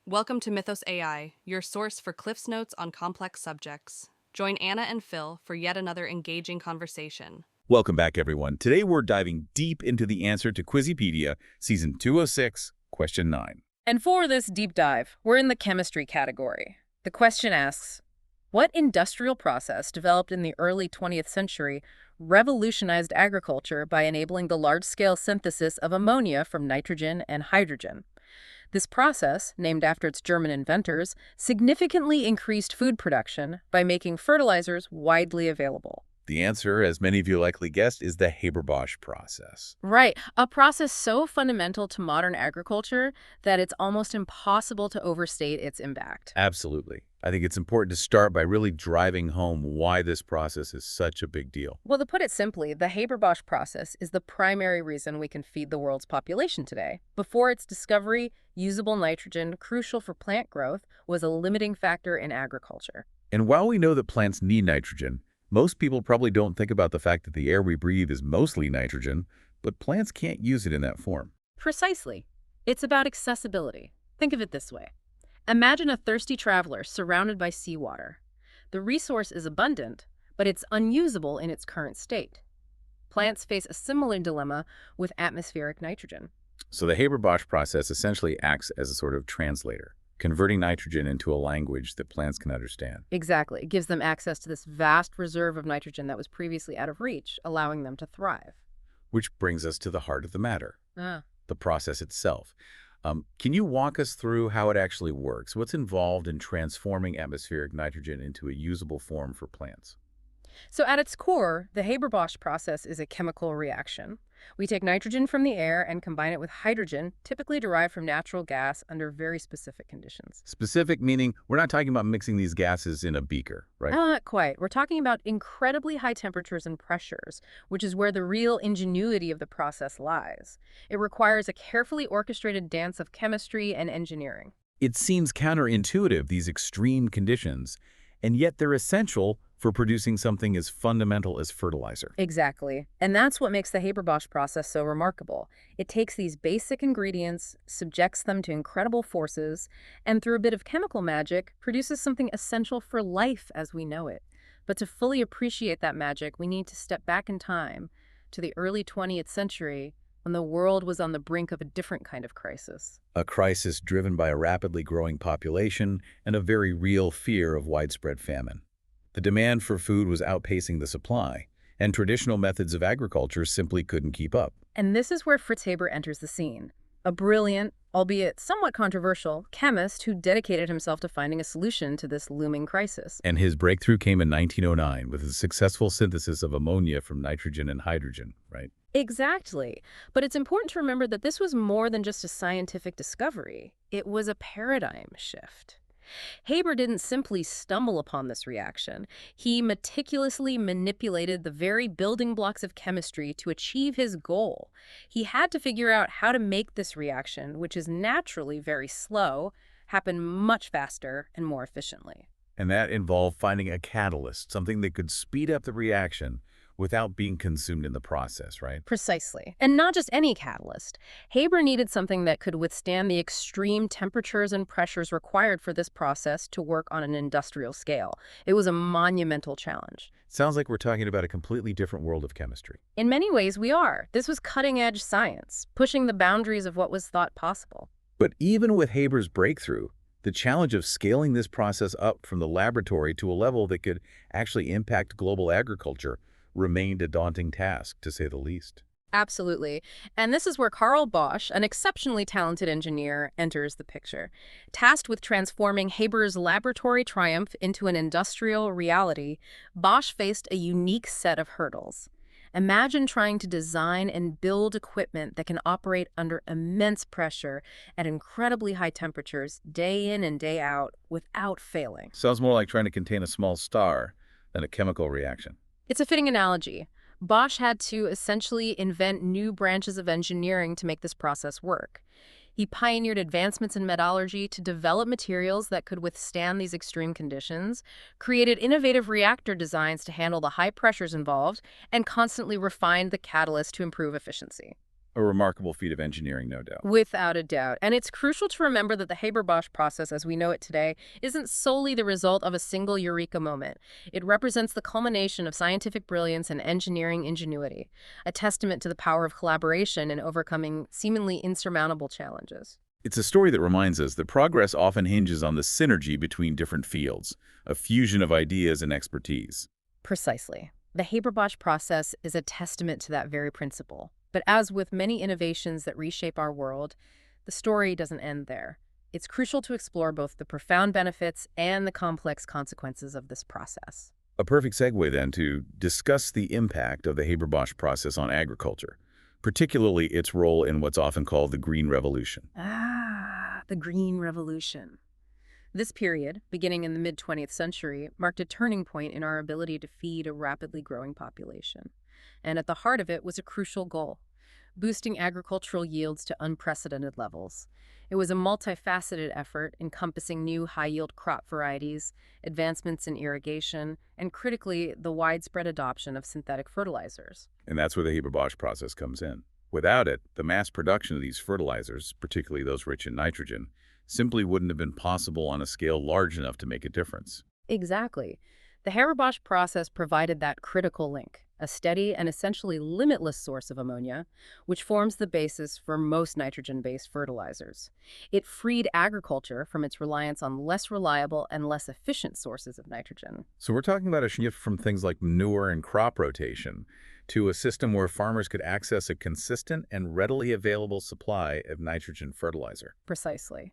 Welcome to Mythos AI, your source for Cliff's Notes on complex subjects. Join Anna and Phil for yet another engaging conversation. Welcome back, everyone. Today we're diving deep into the answer to Quizzypedia, Season 206, Question 9. And for this deep dive, we're in the chemistry category. The question asks, what industrial process developed in the early 20th century revolutionized agriculture by enabling the large-scale synthesis of ammonia from nitrogen and hydrogen? This process, named after its German inventors, significantly increased food production by making fertilizers widely available. The answer, as many of you likely guessed, is the Haber-Bosch process. Right, a process so fundamental to modern agriculture that it's almost impossible to overstate its impact. Absolutely. I think it's important to start by really driving home why this process is such a big deal. Well, to put it simply, the Haber-Bosch process is the primary reason we can feed the world's population today. Before its discovery, usable nitrogen, crucial for plant growth, was a limiting factor in agriculture. And while we know that plants need nitrogen, most people probably don't think about the fact that the air we breathe is mostly nitrogen, but plants can't use it in that form. Precisely. It's about accessibility. Think of it this way. Imagine a thirsty traveler surrounded by seawater. The resource is abundant, but it's unusable in its current state. Plants face a similar dilemma with atmospheric nitrogen. So the Haber-Bosch process essentially acts as a sort of translator, converting nitrogen into a language that plants can understand. Exactly. It gives them access to this vast reserve of nitrogen that was previously out of reach, allowing them to thrive. Which brings us to the heart of the matter, Ah. the process itself. Can you walk us through how it actually works? What's involved in transforming atmospheric nitrogen into a usable form for plants? So at its core, the Haber-Bosch process is a chemical reaction. We take nitrogen from the air and combine it with hydrogen, typically derived from natural gas under very specific conditions. Specific meaning we're not talking about mixing these gases in a beaker, right? Not quite. We're talking about incredibly high temperatures and pressures, which is where the real ingenuity of the process lies. It requires a carefully orchestrated dance of chemistry and engineering. It seems counterintuitive, these extreme conditions, and yet they're essential for producing something as fundamental as fertilizer. Exactly. And that's what makes the Haber-Bosch process so remarkable. It takes these basic ingredients, subjects them to incredible forces, and through a bit of chemical magic, produces something essential for life as we know it. But to fully appreciate that magic, we need to step back in time to the early 20th century when the world was on the brink of a different kind of crisis. A crisis driven by a rapidly growing population and a very real fear of widespread famine. The demand for food was outpacing the supply, and traditional methods of agriculture simply couldn't keep up. And this is where Fritz Haber enters the scene, a brilliant, albeit somewhat controversial, chemist who dedicated himself to finding a solution to this looming crisis. And his breakthrough came in 1909 with the successful synthesis of ammonia from nitrogen and hydrogen, right? Exactly. But it's important to remember that this was more than just a scientific discovery. It was a paradigm shift. Haber didn't simply stumble upon this reaction. He meticulously manipulated the very building blocks of chemistry to achieve his goal. He had to figure out how to make this reaction, which is naturally very slow, happen much faster and more efficiently. And that involved finding a catalyst, something that could speed up the reaction without being consumed in the process, right? Precisely. And not just any catalyst. Haber needed something that could withstand the extreme temperatures and pressures required for this process to work on an industrial scale. It was a monumental challenge. Sounds like we're talking about a completely different world of chemistry. In many ways, we are. This was cutting-edge science, pushing the boundaries of what was thought possible. But even with Haber's breakthrough, the challenge of scaling this process up from the laboratory to a level that could actually impact global agriculture remained a daunting task, to say the least. Absolutely. And this is where Carl Bosch, an exceptionally talented engineer, enters the picture. Tasked with transforming Haber's laboratory triumph into an industrial reality, Bosch faced a unique set of hurdles. Imagine trying to design and build equipment that can operate under immense pressure at incredibly high temperatures day in and day out without failing. Sounds more like trying to contain a small star than a chemical reaction. It's a fitting analogy. Bosch had to essentially invent new branches of engineering to make this process work. He pioneered advancements in metallurgy to develop materials that could withstand these extreme conditions, created innovative reactor designs to handle the high pressures involved, and constantly refined the catalyst to improve efficiency. A remarkable feat of engineering, no doubt. Without a doubt. And it's crucial to remember that the Haber-Bosch process, as we know it today, isn't solely the result of a single eureka moment. It represents the culmination of scientific brilliance and engineering ingenuity, a testament to the power of collaboration in overcoming seemingly insurmountable challenges. It's a story that reminds us that progress often hinges on the synergy between different fields, a fusion of ideas and expertise. Precisely. The Haber-Bosch process is a testament to that very principle. But as with many innovations that reshape our world, the story doesn't end there. It's crucial to explore both the profound benefits and the complex consequences of this process. A perfect segue, then, to discuss the impact of the Haber-Bosch process on agriculture, particularly its role in what's often called the Green Revolution. The Green Revolution. This period, beginning in the mid-20th century, marked a turning point in our ability to feed a rapidly growing population. And at the heart of it was a crucial goal: boosting agricultural yields to unprecedented levels. It was a multifaceted effort encompassing new high-yield crop varieties, advancements in irrigation, and critically, the widespread adoption of synthetic fertilizers. And that's where the Haber-Bosch process comes in. Without it, the mass production of these fertilizers, particularly those rich in nitrogen, simply wouldn't have been possible on a scale large enough to make a difference. Exactly. The Haber-Bosch process provided that critical link, a steady and essentially limitless source of ammonia, which forms the basis for most nitrogen-based fertilizers. It freed agriculture from its reliance on less reliable and less efficient sources of nitrogen. So we're talking about a shift from things like manure and crop rotation to a system where farmers could access a consistent and readily available supply of nitrogen fertilizer. Precisely.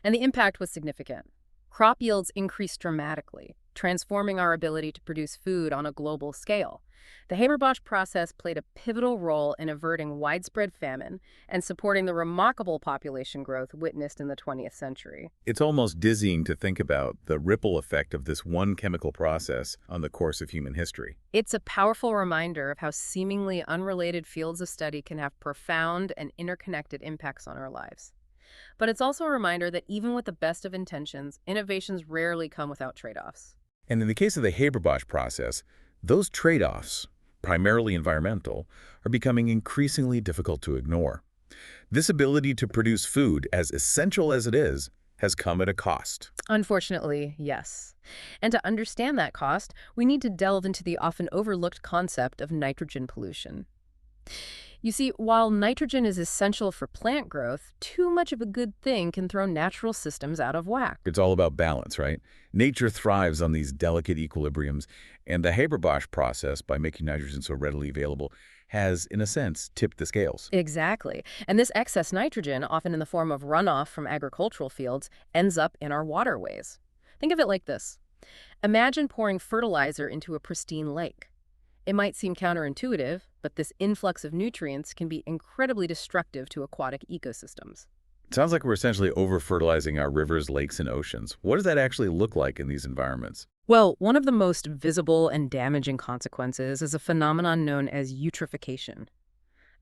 And the impact was significant. Crop yields increased dramatically, transforming our ability to produce food on a global scale. The Haber-Bosch process played a pivotal role in averting widespread famine and supporting the remarkable population growth witnessed in the 20th century. It's almost dizzying to think about the ripple effect of this one chemical process on the course of human history. It's a powerful reminder of how seemingly unrelated fields of study can have profound and interconnected impacts on our lives. But it's also a reminder that even with the best of intentions, innovations rarely come without trade-offs. And in the case of the Haber-Bosch process, those trade-offs, primarily environmental, are becoming increasingly difficult to ignore. This ability to produce food, as essential as it is, has come at a cost. Unfortunately, yes. And to understand that cost, we need to delve into the often overlooked concept of nitrogen pollution. You see, while nitrogen is essential for plant growth, too much of a good thing can throw natural systems out of whack. It's all about balance, right? Nature thrives on these delicate equilibriums, and the Haber-Bosch process, by making nitrogen so readily available, has, in a sense, tipped the scales. Exactly. And this excess nitrogen, often in the form of runoff from agricultural fields, ends up in our waterways. Think of it like this. Imagine pouring fertilizer into a pristine lake. It might seem counterintuitive, but this influx of nutrients can be incredibly destructive to aquatic ecosystems. It sounds like we're essentially over-fertilizing our rivers, lakes, and oceans. What does that actually look like in these environments? Well, one of the most visible and damaging consequences is a phenomenon known as eutrophication.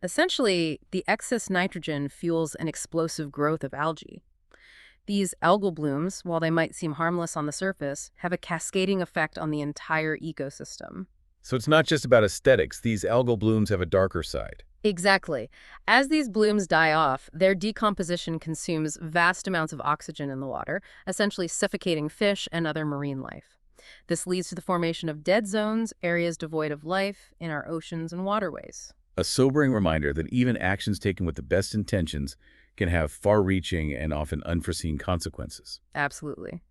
Essentially, the excess nitrogen fuels an explosive growth of algae. These algal blooms, while they might seem harmless on the surface, have a cascading effect on the entire ecosystem. So it's not just about aesthetics. These algal blooms have a darker side. Exactly. As these blooms die off, their decomposition consumes vast amounts of oxygen in the water, essentially suffocating fish and other marine life. This leads to the formation of dead zones, areas devoid of life, in our oceans and waterways. A sobering reminder that even actions taken with the best intentions can have far-reaching and often unforeseen consequences. Absolutely.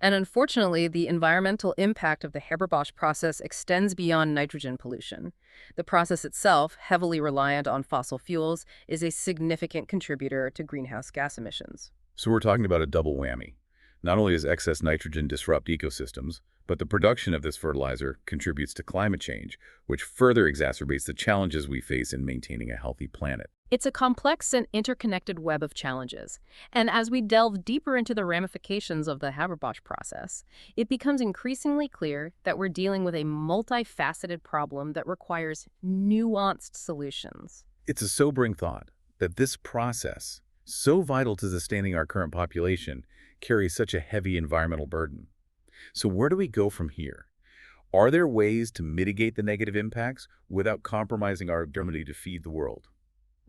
And unfortunately, the environmental impact of the Haber-Bosch process extends beyond nitrogen pollution. The process itself, heavily reliant on fossil fuels, is a significant contributor to greenhouse gas emissions. So we're talking about a double whammy. Not only does excess nitrogen disrupt ecosystems, but the production of this fertilizer contributes to climate change, which further exacerbates the challenges we face in maintaining a healthy planet. It's a complex and interconnected web of challenges. And as we delve deeper into the ramifications of the Haber-Bosch process, it becomes increasingly clear that we're dealing with a multifaceted problem that requires nuanced solutions. It's a sobering thought that this process, so vital to sustaining our current population, carries such a heavy environmental burden. So where do we go from here? Are there ways to mitigate the negative impacts without compromising our ability to feed the world?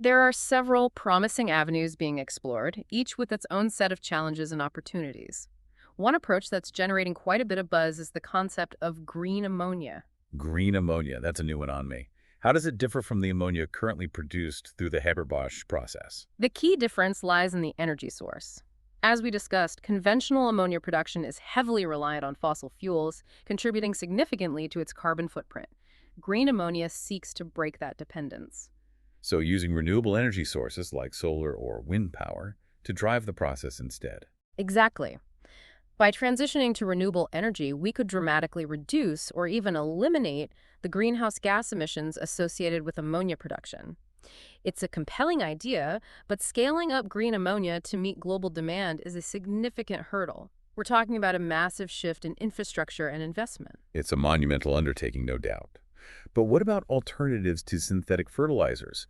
There are several promising avenues being explored, each with its own set of challenges and opportunities. One approach that's generating quite a bit of buzz is the concept of green ammonia. Green ammonia, that's a new one on me. How does it differ from the ammonia currently produced through the Haber-Bosch process? The key difference lies in the energy source. As we discussed, conventional ammonia production is heavily reliant on fossil fuels, contributing significantly to its carbon footprint. Green ammonia seeks to break that dependence. So using renewable energy sources like solar or wind power to drive the process instead. Exactly. By transitioning to renewable energy, we could dramatically reduce or even eliminate the greenhouse gas emissions associated with ammonia production. It's a compelling idea, but scaling up green ammonia to meet global demand is a significant hurdle. We're talking about a massive shift in infrastructure and investment. It's a monumental undertaking, no doubt. But what about alternatives to synthetic fertilizers?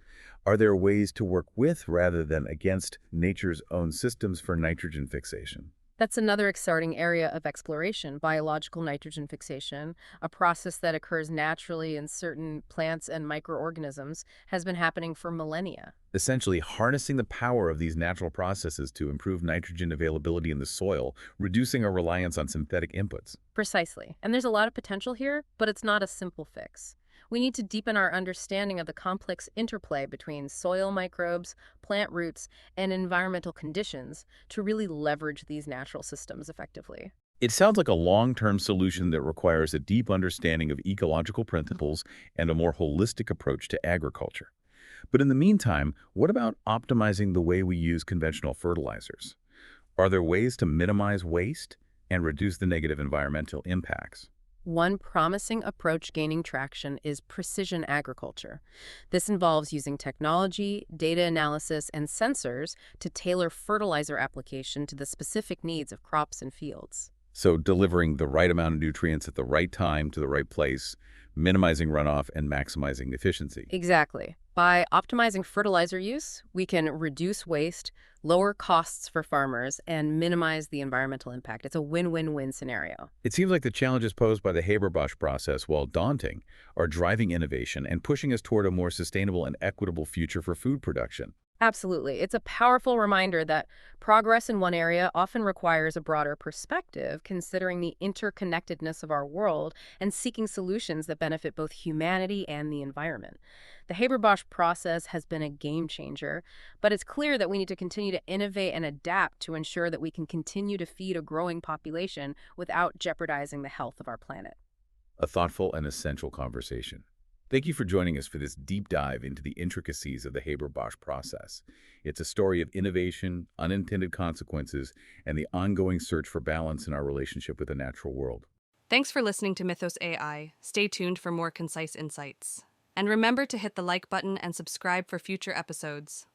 Are there ways to work with rather than against nature's own systems for nitrogen fixation? That's another exciting area of exploration, biological nitrogen fixation, a process that occurs naturally in certain plants and microorganisms, has been happening for millennia. Essentially harnessing the power of these natural processes to improve nitrogen availability in the soil, reducing our reliance on synthetic inputs. Precisely. And there's a lot of potential here, but it's not a simple fix. We need to deepen our understanding of the complex interplay between soil microbes, plant roots, and environmental conditions to really leverage these natural systems effectively. It sounds like a long-term solution that requires a deep understanding of ecological principles and a more holistic approach to agriculture. But in the meantime, what about optimizing the way we use conventional fertilizers? Are there ways to minimize waste and reduce the negative environmental impacts? One promising approach gaining traction is precision agriculture. This involves using technology, data analysis, and sensors to tailor fertilizer application to the specific needs of crops and fields. So delivering the right amount of nutrients at the right time to the right place, minimizing runoff and maximizing efficiency. Exactly. By optimizing fertilizer use, we can reduce waste, lower costs for farmers, and minimize the environmental impact. It's a win-win-win scenario. It seems like the challenges posed by the Haber-Bosch process, while daunting, are driving innovation and pushing us toward a more sustainable and equitable future for food production. Absolutely. It's a powerful reminder that progress in one area often requires a broader perspective, considering the interconnectedness of our world and seeking solutions that benefit both humanity and the environment. The Haber-Bosch process has been a game changer, but it's clear that we need to continue to innovate and adapt to ensure that we can continue to feed a growing population without jeopardizing the health of our planet. A thoughtful and essential conversation. Thank you for joining us for this deep dive into the intricacies of the Haber-Bosch process. It's a story of innovation, unintended consequences, and the ongoing search for balance in our relationship with the natural world. Thanks for listening to Mythos AI. Stay tuned for more concise insights. And remember to hit the like button and subscribe for future episodes.